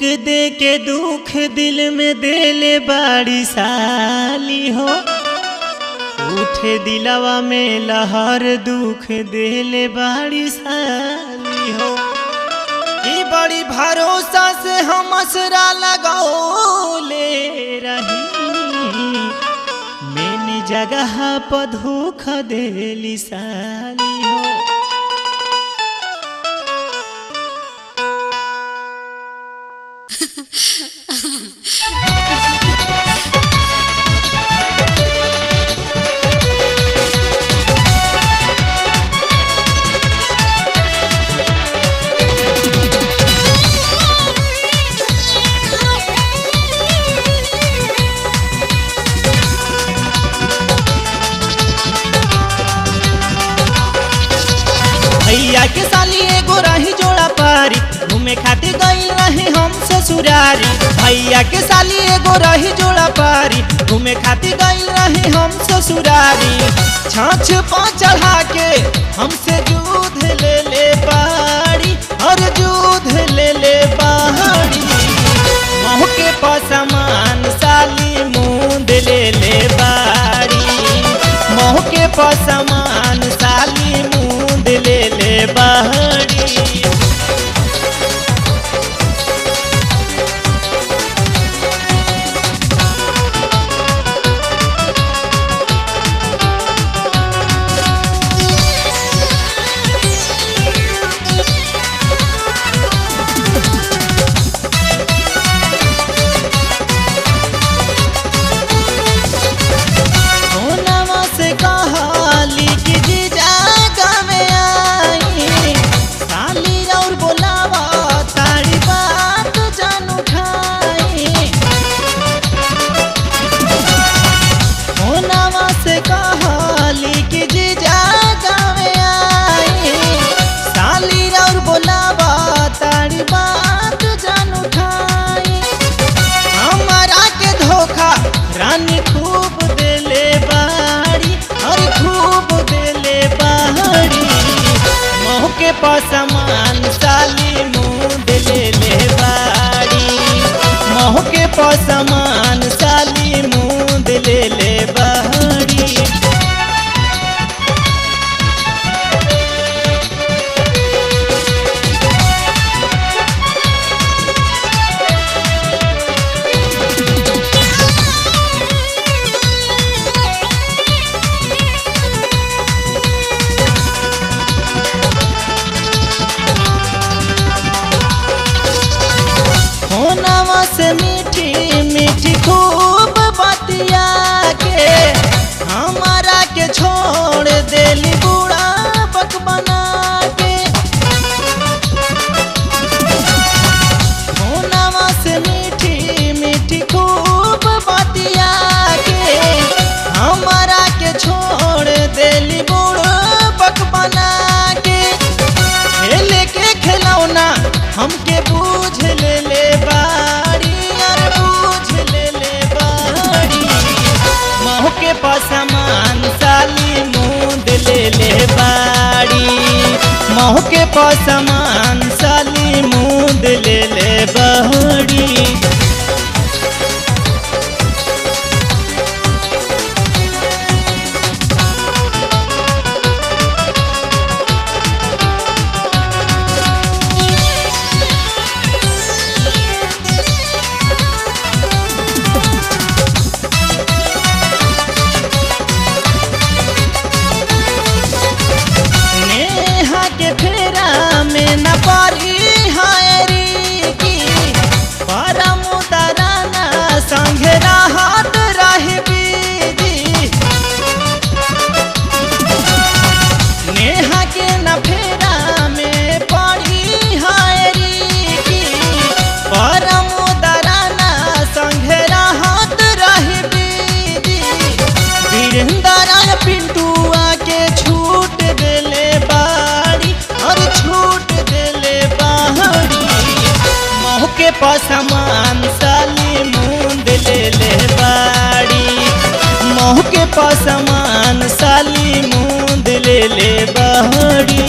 दे के दुख दिल में देले बाड़ी साली हो। उठे दिलवा में लहर दुख देले बाड़ी साली हो। ई बड़ी भरोसा से हम असरा लगाओले रही, मैंने जगह पर धोखा देली साली हो। भैया के साली एगो रही जोड़ा पारी, घूमे खातिर गइल रही हम ससुरारी। भैया के साली एगो रही जोड़ा पारी, घूमे खातिर गइल रही हम ससुरारी। छाछ पा चढ़ा के हमसे दूध ले ले बाड़ी, और दूध ले ले बाड़ी। मोह के पसमान साली मूंद ले ले बाड़ी, मोह के पसमान साली मूंद ले ले बाड़ी। रानी खूब देले बाड़ी, और खूब देले बाड़ी। मोह के पसमान साली मूंद ले ले बाड़ी, मोह के पसमान साली मूंद ले ले बाड़ी। से मीठी मीठी खूब बतिया के हमारा के छोड़ देली बूढ़ा बक बना के। होनावा से मीठी मीठी खूब बतिया के हमारा के छोड़ देली बूढ़ा बक बना के। खेले के खिलौना हमके बूझ ले ले बाड़ी, मोह के पसमान साली मूंद ले ले बाड़ी, मोह के पसमान साली मूंद ले ले बाड़ी। पिंटुआ के छूट देले बाड़ी, और छूट देले बाड़ी। मोह के पसमान साली मूंद ले ले बाड़ी, मोह के पसमान साली मूंद ले ले बाड़ी।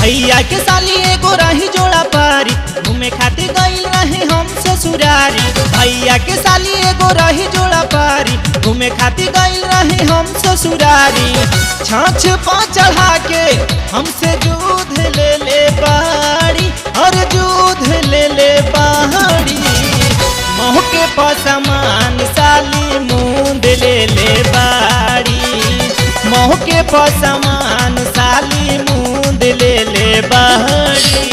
भैया के साली एगो रही जोड़ा पारी, घूमे खातिर गइल रही हम ससुरारी। भैया के साली एगो रही जोड़ा पारी, घूमे खातिर गइल रही हम ससुरारी। छाछ पा चढ़ा के हमसे दूध ले ले बाड़ी, और दूध ले ले बाड़ी। मौके पर सामान साली मूंद ले ले बाड़ी, मौके पर सामान साली मूंद ले ले बाड़ी।